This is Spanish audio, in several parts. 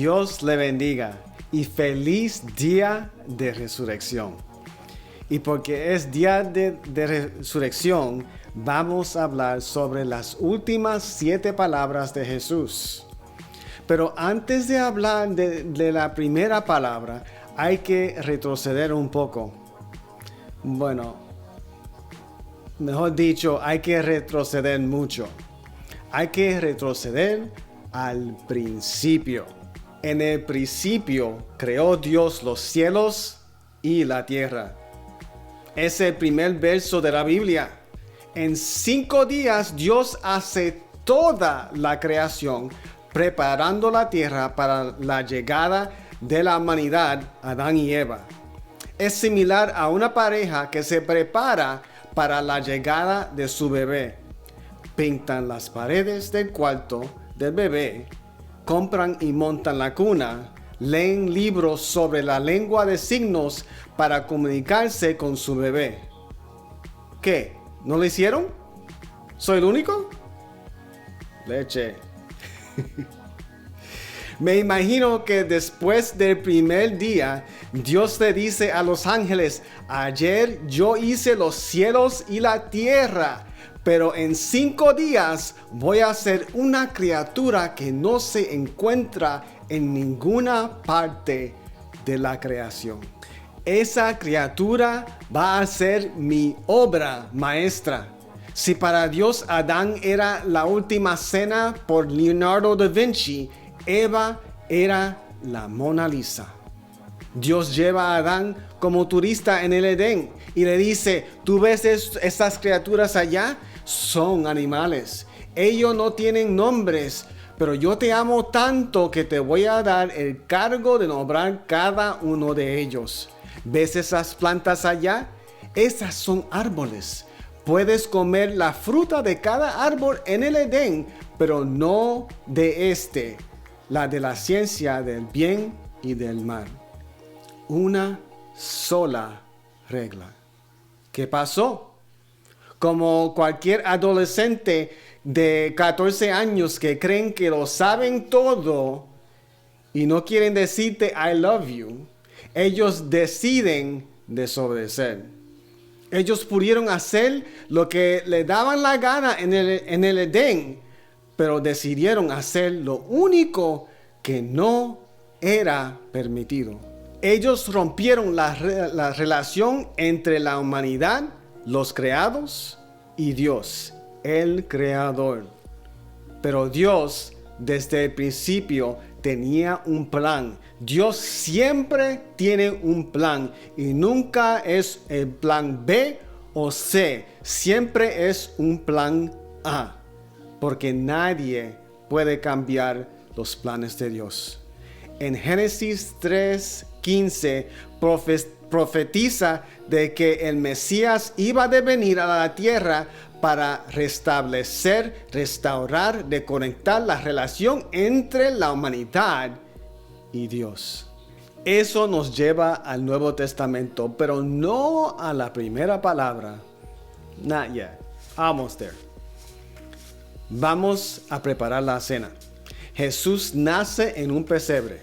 Dios le bendiga y feliz día de resurrección. Y porque es día de resurrección, vamos a hablar sobre las últimas 7 palabras de Jesús. Pero antes de hablar de la primera palabra, hay que retroceder un poco. Bueno, mejor dicho, hay que retroceder mucho. Hay que retroceder al principio. En el principio creó Dios los cielos y la tierra. Es el primer verso de la Biblia. En 5 días Dios hace toda la creación, preparando la tierra para la llegada de la humanidad, Adán y Eva. Es similar a una pareja que se prepara para la llegada de su bebé. Pintan las paredes del cuarto del bebé, compran y montan la cuna, leen libros sobre la lengua de signos para comunicarse con su bebé. ¿Qué? ¿No lo hicieron? ¿Soy el único? Leche. Me imagino que después del primer día, Dios le dice a los ángeles: ayer yo hice los cielos y la tierra, pero en 5 días voy a hacer una criatura que no se encuentra en ninguna parte de la creación. Esa criatura va a ser mi obra maestra. Si para Dios Adán era la última cena por Leonardo da Vinci, Eva era la Mona Lisa. Dios lleva a Adán como turista en el Edén y le dice: ¿tú ves estas criaturas allá? Son animales. Ellos no tienen nombres, pero yo te amo tanto que te voy a dar el cargo de nombrar cada uno de ellos. ¿Ves esas plantas allá? Esas son árboles. Puedes comer la fruta de cada árbol en el Edén, pero no de la de la ciencia del bien y del mal. Una sola regla. ¿Qué pasó? Como cualquier adolescente de 14 años que creen que lo saben todo y no quieren decirte I love you, ellos deciden desobedecer. Ellos pudieron hacer lo que le daban la gana en el Edén, pero decidieron hacer lo único que no era permitido. Ellos rompieron la relación entre la humanidad, los creados, y Dios, el creador. Pero Dios, desde el principio, tenía un plan. Dios siempre tiene un plan y nunca es el plan B o C. Siempre es un plan A. Porque nadie puede cambiar los planes de Dios. En Génesis 3:15 profetiza de que el Mesías iba a venir a la tierra para restablecer, restaurar, reconectar la relación entre la humanidad y Dios. Eso nos lleva al Nuevo Testamento, pero no a la primera palabra. Not yet. Almost there. Vamos a preparar la cena. Jesús nace en un pesebre.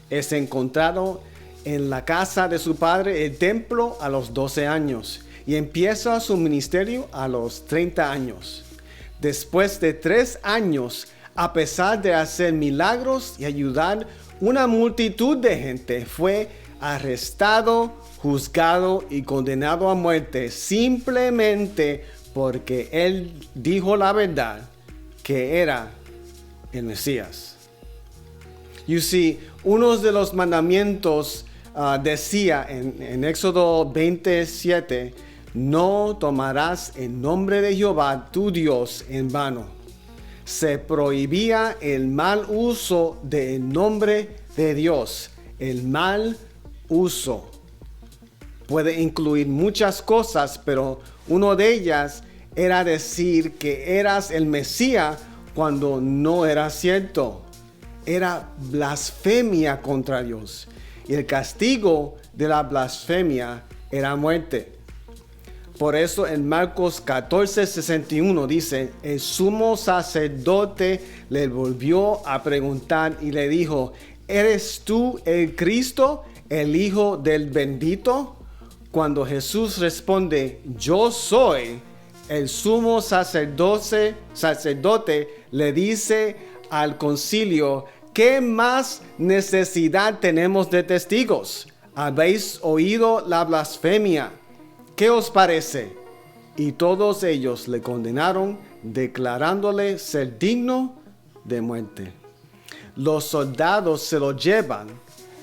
Es encontrado en la casa de su padre, el templo, a los 12 años. Y empieza su ministerio a los 30 años. Después de 3 años, a pesar de hacer milagros y ayudar una multitud de gente, fue arrestado, juzgado y condenado a muerte simplemente porque él dijo la verdad, que era el Mesías. You see, uno de los mandamientos decía en Éxodo 27, no tomarás el nombre de Jehová tu Dios en vano. Se prohibía el mal uso del nombre de Dios. El mal uso puede incluir muchas cosas, pero una de ellas era decir que eras el Mesías cuando no era cierto. Era blasfemia contra Dios. Y el castigo de la blasfemia era muerte. Por eso en Marcos 14:61 dice, el sumo sacerdote le volvió a preguntar y le dijo, ¿eres tú el Cristo, el Hijo del Bendito? Cuando Jesús responde, yo soy, el sumo sacerdote le dice al concilio, ¿qué más necesidad tenemos de testigos? ¿Habéis oído la blasfemia? ¿Qué os parece? Y todos ellos le condenaron, declarándole ser digno de muerte. Los soldados se lo llevan,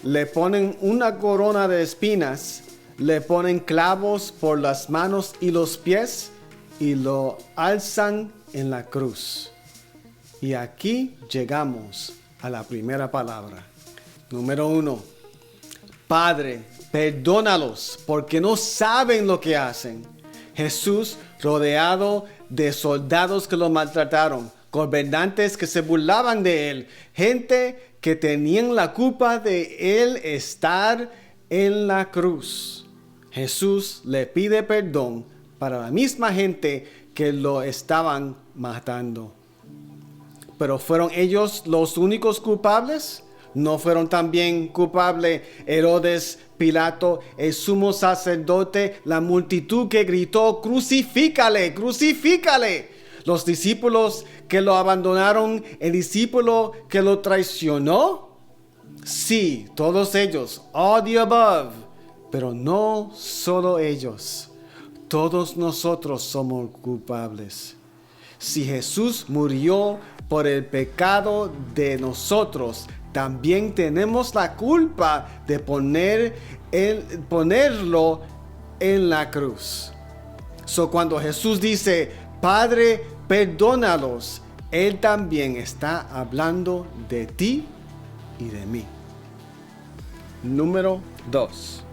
le ponen una corona de espinas, le ponen clavos por las manos y los pies y lo alzan en la cruz. Y aquí llegamos a la primera palabra. Número 1. Padre, perdónalos porque no saben lo que hacen. Jesús, rodeado de soldados que lo maltrataron, gobernantes que se burlaban de él, gente que tenían la culpa de él estar en la cruz. Jesús le pide perdón para la misma gente que lo estaban matando. ¿Pero fueron ellos los únicos culpables? ¿No fueron también culpables Herodes, Pilato, el sumo sacerdote, la multitud que gritó, crucifícale, crucifícale? Los discípulos que lo abandonaron, el discípulo que lo traicionó. Sí, todos ellos, all the above, pero no solo ellos. Todos nosotros somos culpables. Si Jesús murió por el pecado de nosotros, también tenemos la culpa de ponerlo en la cruz. Cuando Jesús dice, Padre, perdónalos, Él también está hablando de ti y de mí. Número 2.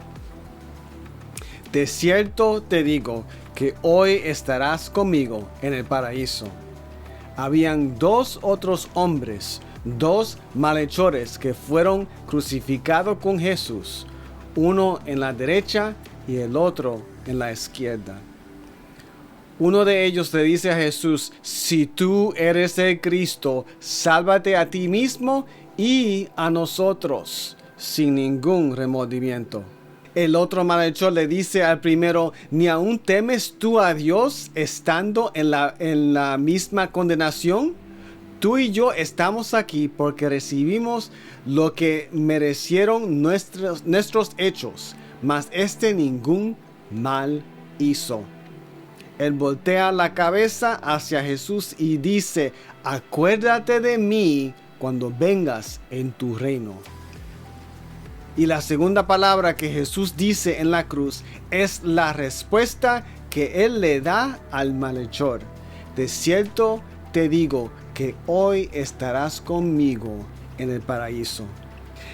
De cierto te digo que hoy estarás conmigo en el paraíso. Habían 2 otros hombres, 2 malhechores que fueron crucificados con Jesús, uno en la derecha y el otro en la izquierda. Uno de ellos le dice a Jesús, si tú eres el Cristo, sálvate a ti mismo y a nosotros, sin ningún remordimiento. El otro malhechor le dice al primero, ¿ni aún temes tú a Dios estando en la misma condenación? Tú y yo estamos aquí porque recibimos lo que merecieron nuestros hechos, mas ningún mal hizo. Él voltea la cabeza hacia Jesús y dice, acuérdate de mí cuando vengas en tu reino. Y la segunda palabra que Jesús dice en la cruz es la respuesta que Él le da al malhechor. De cierto te digo que hoy estarás conmigo en el paraíso.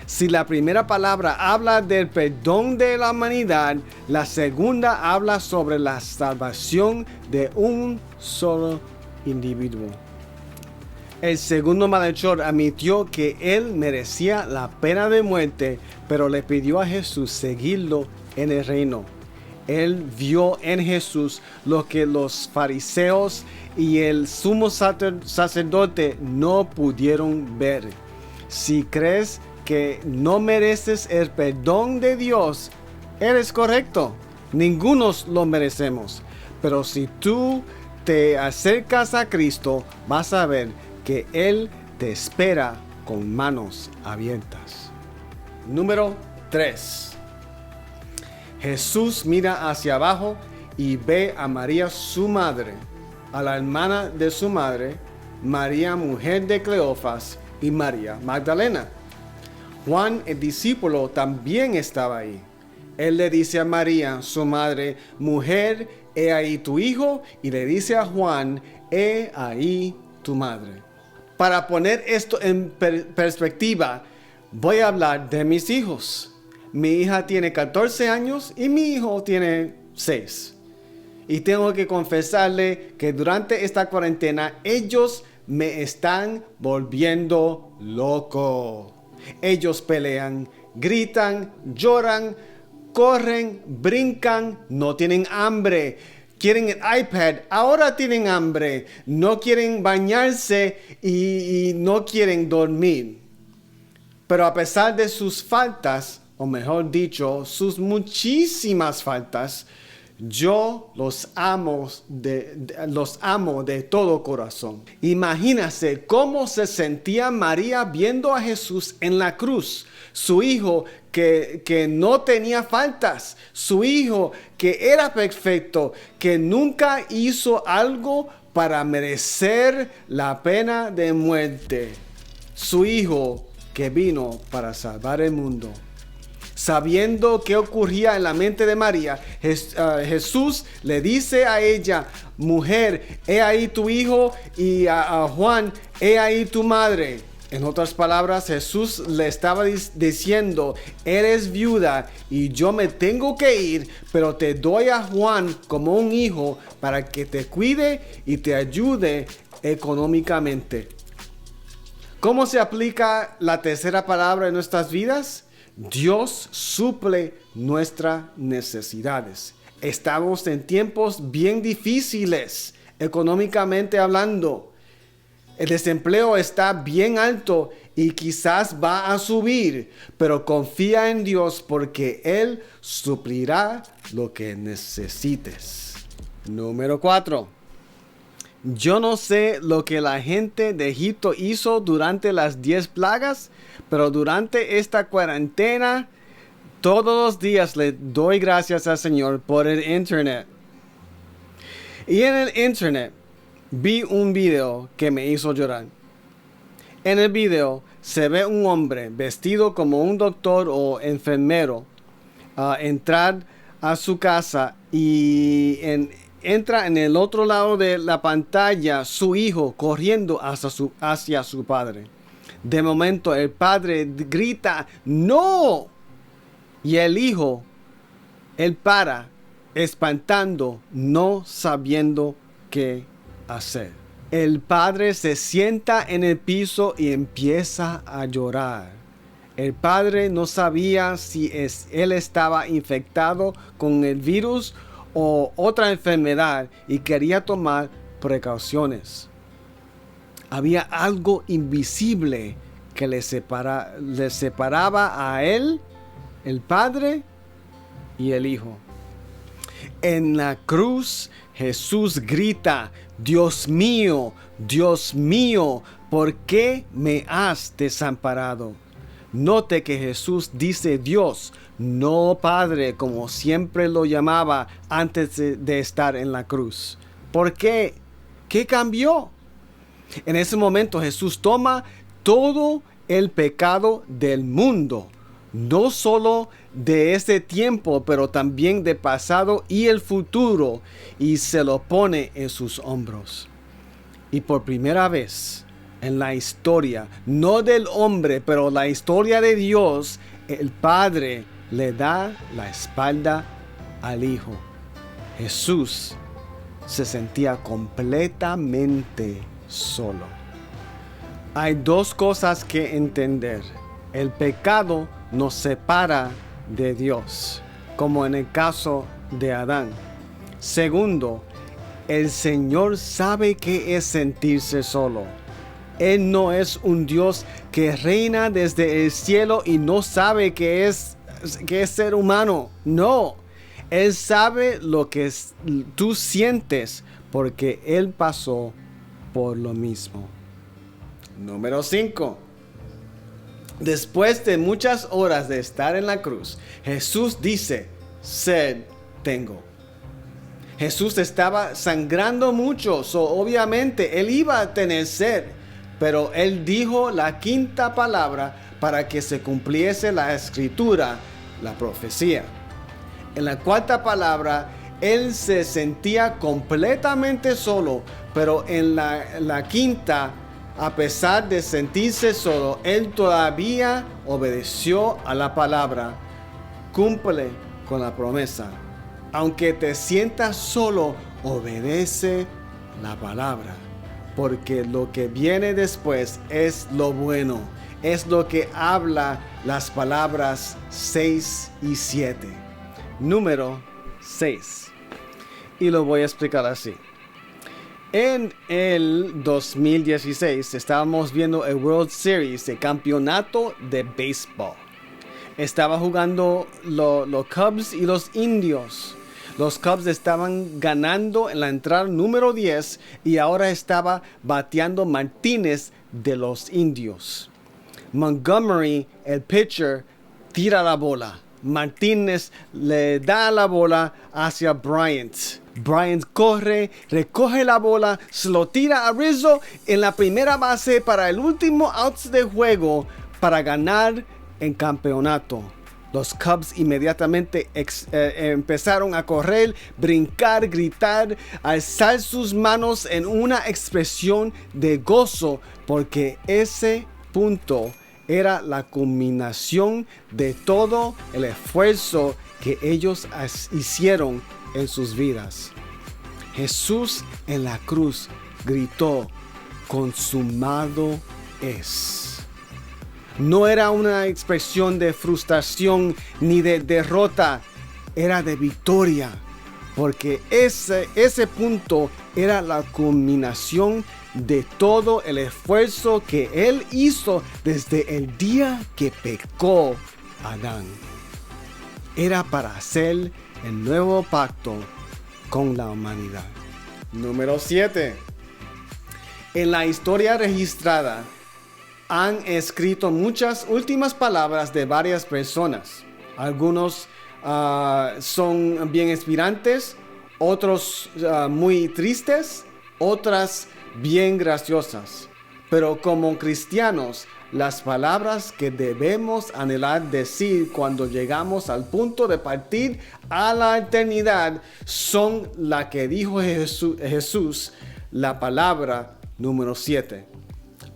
Si la primera palabra habla del perdón de la humanidad, la segunda habla sobre la salvación de un solo individuo. El segundo malhechor admitió que él merecía la pena de muerte, pero le pidió a Jesús seguirlo en el reino. Él vio en Jesús lo que los fariseos y el sumo sacerdote no pudieron ver. Si crees que no mereces el perdón de Dios, eres correcto. Ninguno lo merecemos. Pero si tú te acercas a Cristo, vas a ver que Él te espera con manos abiertas. Número 3. Jesús mira hacia abajo y ve a María su madre, a la hermana de su madre, María mujer de Cleofas y María Magdalena. Juan el discípulo también estaba ahí. Él le dice a María, su madre, mujer, he ahí tu hijo, y le dice a Juan, he ahí tu madre. Para poner esto en perspectiva, voy a hablar de mis hijos. Mi hija tiene 14 años y mi hijo tiene 6. Y tengo que confesarle que durante esta cuarentena ellos me están volviendo loco. Ellos pelean, gritan, lloran, corren, brincan, no tienen hambre. Quieren el iPad, ahora tienen hambre, no quieren bañarse y no quieren dormir. Pero a pesar de sus faltas, o mejor dicho, sus muchísimas faltas, yo los amo de todo corazón. Imagínase cómo se sentía María viendo a Jesús en la cruz. Su hijo que no tenía faltas. Su hijo que era perfecto, que nunca hizo algo para merecer la pena de muerte. Su hijo que vino para salvar el mundo. Sabiendo qué ocurría en la mente de María, Jesús le dice a ella: mujer, he ahí tu hijo, y a Juan, he ahí tu madre. En otras palabras, Jesús le estaba diciendo: eres viuda y yo me tengo que ir, pero te doy a Juan como un hijo para que te cuide y te ayude económicamente. ¿Cómo se aplica la tercera palabra en nuestras vidas? Dios suple nuestras necesidades. Estamos en tiempos bien difíciles, económicamente hablando. El desempleo está bien alto y quizás va a subir, pero confía en Dios porque Él suplirá lo que necesites. Número 4. Yo no sé lo que la gente de Egipto hizo durante las 10 plagas, pero durante esta cuarentena, todos los días le doy gracias al Señor por el internet. Y en el internet vi un video que me hizo llorar. En el video se ve un hombre vestido como un doctor o enfermero entrar a su casa y entra en el otro lado de la pantalla su hijo corriendo hacia su padre. De momento el padre grita ¡no! Y el hijo, él para, espantando, no sabiendo qué hacer. El padre se sienta en el piso y empieza a llorar. El padre no sabía si él estaba infectado con el virus o otra enfermedad y quería tomar precauciones. Había algo invisible que le separaba a él, el padre y el hijo. En la cruz, Jesús grita: Dios mío, ¿por qué me has desamparado? Note que Jesús dice Dios, no Padre, como siempre lo llamaba antes de estar en la cruz. ¿Por qué? ¿Qué cambió? En ese momento Jesús toma todo el pecado del mundo, no solo de este tiempo, pero también del pasado y el futuro, y se lo pone en sus hombros. Y por primera vez en la historia, no del hombre, pero la historia de Dios, el Padre le da la espalda al Hijo. Jesús se sentía completamente solo. Hay dos cosas que entender. El pecado nos separa de Dios, como en el caso de Adán. Segundo, el Señor sabe qué es sentirse solo. Él no es un Dios que reina desde el cielo y no sabe qué es ser humano. No, Él sabe lo que tú sientes porque Él pasó por lo mismo. Número 5. Después de muchas horas de estar en la cruz, Jesús dice: sed tengo. Jesús estaba sangrando mucho, obviamente Él iba a tener sed. Pero Él dijo la quinta palabra para que se cumpliese la escritura, la profecía. En la cuarta palabra, Él se sentía completamente solo, pero en la quinta, a pesar de sentirse solo, Él todavía obedeció a la palabra. Cumple con la promesa. Aunque te sientas solo, obedece la palabra. Porque lo que viene después es lo bueno. Es lo que habla las palabras 6 y 7. Número 6. Y lo voy a explicar así. En el 2016 estábamos viendo el World Series de campeonato de béisbol. Estaba jugando los Cubs y los Indios. Los Cubs estaban ganando en la entrada número 10 y ahora estaba bateando Martínez de los Indios. Montgomery, el pitcher, tira la bola. Martínez le da la bola hacia Bryant. Bryant corre, recoge la bola, se lo tira a Rizzo en la primera base para el último out de juego para ganar el campeonato. Los Cubs inmediatamente empezaron a correr, brincar, gritar, alzar sus manos en una expresión de gozo porque ese punto era la culminación de todo el esfuerzo que ellos hicieron en sus vidas. Jesús en la cruz gritó: consumado es. No era una expresión de frustración ni de derrota, era de victoria, porque ese punto era la culminación de todo el esfuerzo que Él hizo desde el día que pecó Adán. Era para hacer el nuevo pacto con la humanidad. Número 7. En la historia registrada han escrito muchas últimas palabras de varias personas. Algunos son bien inspirantes, otros muy tristes, otras bien graciosas. Pero como cristianos, las palabras que debemos anhelar decir cuando llegamos al punto de partir a la eternidad son la que dijo Jesús, la palabra número 7.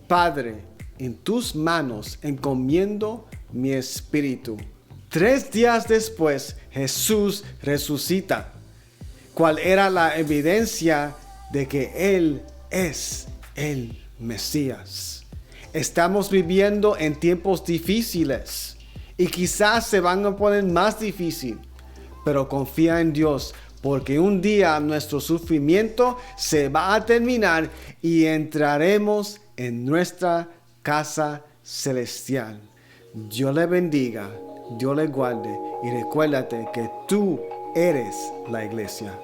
Padre, en tus manos encomiendo mi espíritu. 3 días después, Jesús resucita. ¿Cuál era la evidencia de que Él es el Mesías? Estamos viviendo en tiempos difíciles y quizás se van a poner más difícil, pero confía en Dios porque un día nuestro sufrimiento se va a terminar y entraremos en nuestra casa celestial. Dios le bendiga, Dios le guarde y recuérdate que tú eres la iglesia.